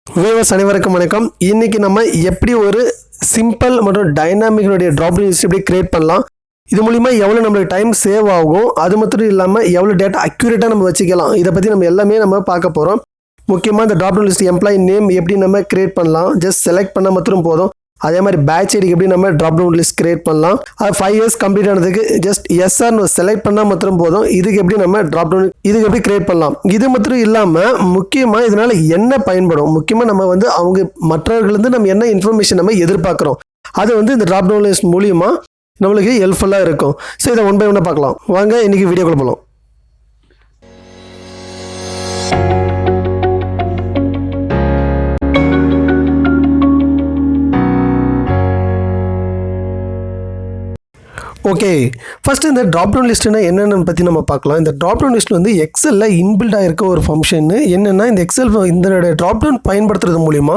Viewers அனைவருக்கும் வணக்கம். இன்னைக்கு நம்ம எப்படி ஒரு சிம்பிள் மற்றும் டைனாமிக்னுடைய ட்ராப் டவுன் லிஸ்ட் எப்படி கிரியேட் பண்ணலாம், இது மூலிமா எவ்வளோ நம்மளுக்கு டைம் சேவ் ஆகும், அது மட்டும் இல்லாமல் எவ்வளோ டேட்டா அக்யூரேட்டாக நம்ம வச்சுக்கலாம், இதை பற்றி நம்ம எல்லாமே நம்ம பார்க்க போகிறோம். முக்கியமாக இந்த drop down list employee name எப்படி நம்ம கிரியேட் பண்ணலாம், ஜஸ்ட் செலக்ட் பண்ணால் மட்டும் போதும். அதே மாதிரி பேட்ச் ஐடிக்கு எப்படி நம்ம ட்ராப் டவுன் லிஸ்ட் கிரியேட் பண்ணலாம், அது 5 இயர்ஸ் கம்ப்ளீட் ஆனதுக்கு ஜஸ்ட் எஸ்ஆர்னு செலக்ட் பண்ணால் மட்டும் போதும். இதுக்கு எப்படி நம்ம ட்ராப் டவுன் இதுக்கு எப்படி கிரியேட் பண்ணலாம், இது மட்டும் இல்லாமல் முக்கியமாக இதனால் என்ன பயன்படும், முக்கியமாக நம்ம அவங்க மற்றவர்கள்லேருந்து நம்ம என்ன இன்ஃபர்மேஷன் நம்ம எதிர்பார்க்குறோம், அது இந்த ட்ராப் டவுன் லிஸ்ட் மூலிமா நம்மளுக்கு ஹெல்ப்ஃபுல்லாக இருக்கும். ஸோ இதை ஒன் பை ஒன்னாக பார்க்கலாம். வாங்க இன்றைக்கி வீடியோக்குள்ள போகலாம். ஓகே, ஃபஸ்ட்டு இந்த ட்ராப் டவுன் லிஸ்ட்டுனா என்னென்னு பற்றி நம்ம பார்க்கலாம். இந்த ட்ராப் டவுன் லிஸ்ட் எக்ஸலில் இன்பில்டாக இருக்க ஒரு ஃபங்க்ஷன். என்னென்னா இந்த எக்ஸல் இந்த ட்ராப் டவுன் பயன்படுத்துறது மூலிமா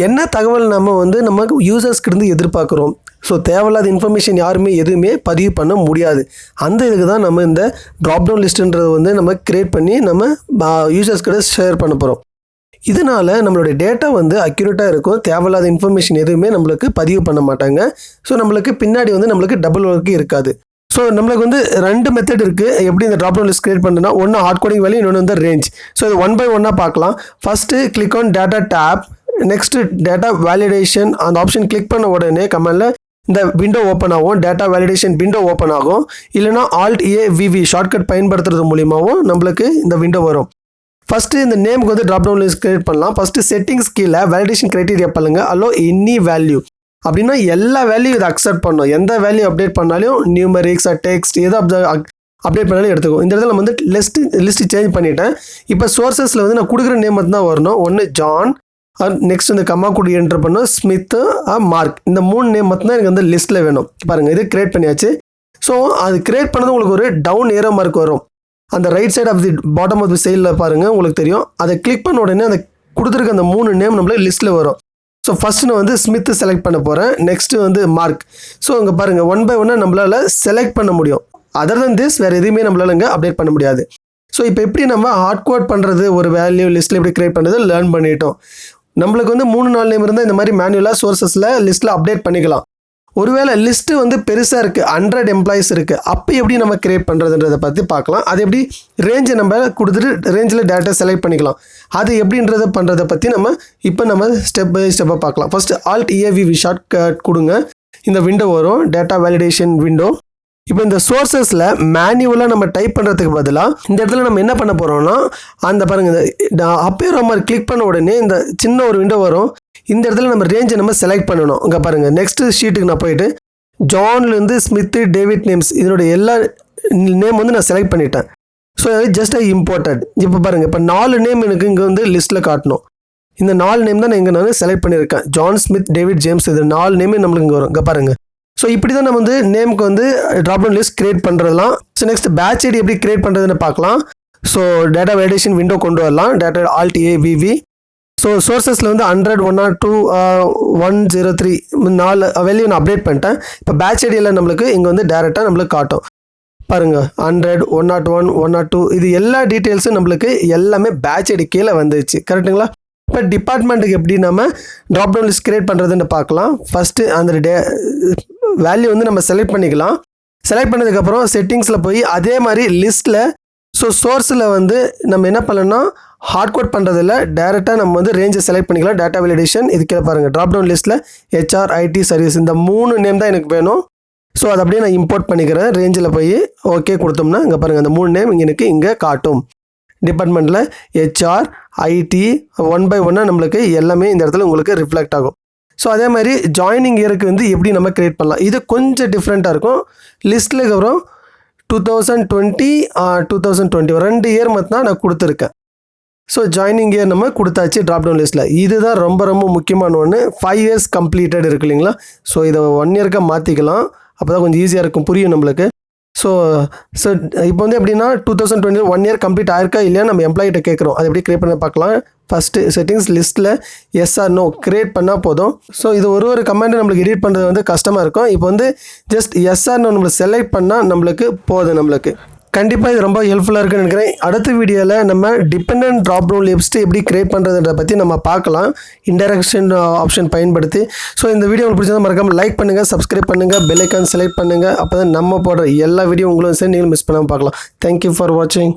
என்ன தகவல் நம்ம யூசர்ஸ்கிட்ட எதிர்பார்க்குறோம், ஸோ தேவையில்லாத இன்ஃபர்மேஷன் யாருமே எதுவுமே பதிவு பண்ண முடியாது. அந்த இதுக்கு தான் நம்ம இந்த ட்ராப் டவுன் லிஸ்ட்டுன்றது நம்ம கிரியேட் பண்ணி நம்ம யூசர்ஸ்கிட்ட ஷேர் பண்ண போகிறோம். இதனால் நம்மளுடைய டேட்டா அக்யூரேட்டாக இருக்கும், தேவையில்லாத இன்ஃபர்மேஷன் எதுவுமே நம்மளுக்கு பதிவு பண்ண மாட்டாங்க. ஸோ நம்மளுக்கு பின்னாடி நம்மளுக்கு டபுள் ஒர்க்கு இருக்காது. ஸோ நம்மளுக்கு 2 மெத்தட் இருக்குது எப்படி இந்த ட்ராப் டவுன் லிஸ்ட் கிரியேட் பண்ணுறதுனா, ஒன்று ஹார்ட் கோடிங் வேல்யூ, இன்னொன்று ரேஞ்ச். ஸோ இது ஒன் பை ஒன்னாக பார்க்கலாம். First click on data tab, next data validation. அந்த ஆப்ஷன் கிளிக் பண்ண உடனே கமெண்டில் இந்த விண்டோ ஓப்பன் ஆகும், டேட்டா வேலிடேஷன் விண்டோ ஓப்பன் ஆகும். இல்லைனா Alt A VV ஷார்ட்கட் பயன்படுத்துறது மூலிமாவும் நம்மளுக்கு இந்த விண்டோ வரும். ஃபஸ்ட்டு இந்த நேமுக்கு ட்ராப் டவுன் லிஸ்ட் கிரியேட் பண்ணலாம். ஃபஸ்ட்டு செட்டிங்ஸ் கீழே வேலிடேஷன் க்ரைட்டீரியா பண்ணுங்கள், அல்லோ எனி வேல்யூ அப்படின்னா எல்லா வேல்யூ இதை அக்செப்ட் பண்ணணும். எந்த வேல்யூ அப்டேட் பண்ணாலும் நியூமரிக்ஸ் டெக்ஸ்ட் எதை அப்டேட் பண்ணாலும் எடுத்துக்கும். இந்த இடத்துல நம்ம லிஸ்ட் சேஞ்ச் பண்ணிட்டேன். இப்போ சோர்ஸஸில் நான் கொடுக்குற நேம் மட்டும்தான் வரணும். ஒன்று ஜான், நெக்ஸ்ட் கம்மா கூட என்டர் பண்ணணும், ஸ்மித்து, மார்க். இந்த 3 நேம் மட்டும்தான் எனக்கு லிஸ்ட்டில் வேணும். பாருங்கள், இது கிரியேட் பண்ணியாச்சு. ஸோ அது கிரியேட் பண்ணது உங்களுக்கு ஒரு டவுன் ஏரோ மார்க் வரும். அந்த right side of the bottom of the சைடில் பாருங்கள், உங்களுக்கு தெரியும். அதை கிளிக் பண்ண உடனே அந்த கொடுத்துருக்க அந்த 3 நேம் நம்மளுக்கு லிஸ்ட்டில் வரும். ஸோ ஃபஸ்ட்டு நான் ஸ்மித்து செலக்ட் பண்ண போகிறேன், நெக்ஸ்ட்டு மார்க். ஸோ இங்கே பாருங்கள், ஒன் பை ஒன்னாக நம்மளால் செலக்ட் பண்ண முடியும். அதர் தன் திஸ் வேறு எதுவுமே நம்மளால் இங்கே அப்டேட் பண்ண முடியாது. ஸோ இப்போ எப்படி நம்ம ஹார்ட் கோட் பண்ணுறது, ஒரு வேல்யூ லிஸ்ட்டில் எப்படி கிரியேட் பண்ணுறது லேர்ன் பண்ணிட்டோம். நம்மளுக்கு 3-4 நேம் இருந்தால் இந்த மாதிரி மேனுவலாக சோர்ஸஸில் லிஸ்ட்டில் அப்டேட் பண்ணிக்கலாம். ஒருவேளை லிஸ்ட்டு பெருசாக இருக்குது, 100 எம்ப்ளாயிஸ் இருக்குது, அப்போ எப்படி நம்ம கிரியேட் பண்ணுறதுன்றதை பற்றி பார்க்கலாம். அது எப்படி ரேஞ்சை நம்ம கொடுத்துட்டு ரேஞ்சில் டேட்டா செலக்ட் பண்ணிக்கலாம், அது எப்படின்றத பண்ணுறதை பற்றி நம்ம ஸ்டெப் பை ஸ்டெப்பாக பார்க்கலாம். First Alt A VV short cut கொடுங்க, இந்த விண்டோ வரும், டேட்டா வேலிடேஷன் விண்டோ. இப்போ இந்த சோர்ஸஸில் மேனுவலாக நம்ம டைப் பண்ணுறதுக்கு பதிலாக இந்த இடத்துல நம்ம என்ன பண்ண போகிறோம்னா, அந்த பாருங்கள், இந்த அப்பேரோ மாதிரி கிளிக் பண்ண உடனே இந்த சின்ன ஒரு விண்டோ வரும். இந்த இடத்துல நம்ம ரேஞ்சை நம்ம செலக்ட் பண்ணணும். இங்கே பாருங்கள், நெக்ஸ்ட் ஷீட்டுக்கு நான் போயிட்டு ஜான்லேருந்து ஸ்மித்து, டேவிட் நேம்ஸ் இதனுடைய எல்லா நேம் நான் செலக்ட் பண்ணிட்டேன். So just imported. இப்போ பாருங்கள், இப்போ 4 நேம் எனக்கு இங்கே லிஸ்ட்டில் காட்டணும். இந்த 4 நேம் தான் நான் செலக்ட் பண்ணியிருக்கேன். ஜான், ஸ்மித், டேவிட், ஜேம்ஸ், இது 4 நேமே நம்மளுக்கு இங்கே வரும். இங்கே பாருங்கள். ஸோ இப்படி தான் நம்ம நேமுக்கு ட்ராப் டவுன் லிஸ்ட் கிரியேட் பண்ணுறதுலாம். ஸோ நெக்ஸ்ட் பேட்ச் ஐடி எப்படி கிரியேட் பண்ணுறதுன்னு பார்க்கலாம். ஸோ டேட்டா வேலிடேஷன் விண்டோ கொண்டு வரலாம், data Alt A VV. So சோர்ஸஸில் 100, 102, 103 4 வேல்யூ நான் அப்டேட் பண்ணிட்டேன். இப்போ பேட்ச் ஐடியில் நம்மளுக்கு இங்கே டேரெக்டாக நம்மளுக்கு காட்டும். பாருங்கள், 100, 101, 102 இது எல்லா டீட்டெயில்ஸும் நம்மளுக்கு எல்லாமே பேட்ச் ஐடி கீழே வந்துச்சு. கரெக்டுங்களா? இப்போ டிபார்ட்மெண்ட்டுக்கு எப்படி நம்ம ட்ராப் டவுன் லிஸ்ட் கிரியேட் பண்ணுறதுன்னு பார்க்கலாம். ஃபஸ்ட்டு அந்த வேல்யூ நம்ம செலக்ட் பண்ணிக்கலாம். செலக்ட் பண்ணதுக்கப்புறம் செட்டிங்ஸில் போய் அதே மாதிரி லிஸ்ட்டில் ஸோ சோர்ஸில் நம்ம என்ன பண்ணலாம்னா ஹார்ட் கோட் பண்ணுறதில்ல, டேரெக்டாக நம்ம ரேஞ்சை செலக்ட் பண்ணிக்கலாம். டேட்டா வேலிடேஷன் இது கீழே பாருங்கள், ட்ராப் டவுன் லிஸ்ட்டில் HR IT சர்வீஸ் இந்த 3 நேம் தான் எனக்கு வேணும். ஸோ அதை அப்படியே நான் இம்போர்ட் பண்ணிக்கிறேன். ரேஞ்சில் போய் ஓகே கொடுத்தோம்னா இங்கே பாருங்கள், அந்த 3 நேம் எனக்கு இங்கே காட்டும். டிபார்ட்மெண்ட்டில் HR IT ஒன் பை ஒன்னாக நம்மளுக்கு எல்லாமே இந்த இடத்துல உங்களுக்கு ரிஃப்ளெக்ட் ஆகும். ஸோ அதே மாதிரி ஜாயினிங் இயருக்கு எப்படி நம்ம கிரியேட் பண்ணலாம், இது கொஞ்சம் டிஃப்ரெண்ட்டாக இருக்கும். லிஸ்ட்டில் அப்புறம் 2020, 2020 2 இயர் மட்டும் நான் கொடுத்துருக்கேன். ஸோ ஜாயினிங் இயர் நம்ம கொடுத்தாச்சு ட்ராப் டவுன் லிஸ்ட்டில். இதுதான் ரொம்ப ரொம்ப முக்கியமான ஒன்று. 5 இயர்ஸ் கம்ப்ளீட்டட் இருக்கு இல்லைங்களா? ஸோ இதை 1 இயர்க்காக மாற்றிக்கலாம், அப்போ தான் கொஞ்சம் ஈஸியாக இருக்கும், புரியும் நம்மளுக்கு. ஸோ இப்போ எப்படின்னா 2020 1 இயர் கம்ப்ளீட் ஆயிருக்கா இல்லையா நம்ம எம்ப்ளாயிட்ட கேட்குறோம். அது எப்படி கிரியேட் பண்ண பார்க்கலாம். ஃபஸ்ட்டு செட்டிங்ஸ் லிஸ்ட்டில் எஸ் ஆர் நோ கிரியேட் பண்ணால் போதும். ஸோ இது ஒரு கமெண்ட் நம்மளுக்கு எடிட் பண்ணுறது கஷ்டமாக இருக்கும். இப்போ ஜஸ்ட் எஸ் ஆர் நோ நம்மளுக்கு செலக்ட் பண்ணால் நம்மளுக்கு போதும். நம்மளுக்கு கண்டிப்பாக இது ரொம்ப ஹெல்ப்ஃபுல்லாக இருக்குன்னு நினைக்கிறேன். அடுத்த வீடியோவில் நம்ம டிபெண்டன்ட் ட்ராப் டவுன் லிஸ்ட் எப்படி கிரியேட் பண்ணுறதுன்றத பற்றி நம்ம பார்க்கலாம், இன்டராக்ஷன் ஆப்ஷன் பயன்படுத்தி. ஸோ இந்த வீடியோ உங்களுக்கு பிடிச்சதை மறக்காமல் லைக் பண்ணுங்கள், சப்ஸ்கிரைப் பண்ணுங்கள், பெல் ஐக்கான் செலக்ட் பண்ணுங்கள். அப்போ தான் நம்ம போடுற எல்லா வீடியோ உங்களுக்கு சரி நீங்களும் மிஸ் பண்ணாமல் பார்க்கலாம். தேங்க்யூ ஃபார் வாட்சிங்.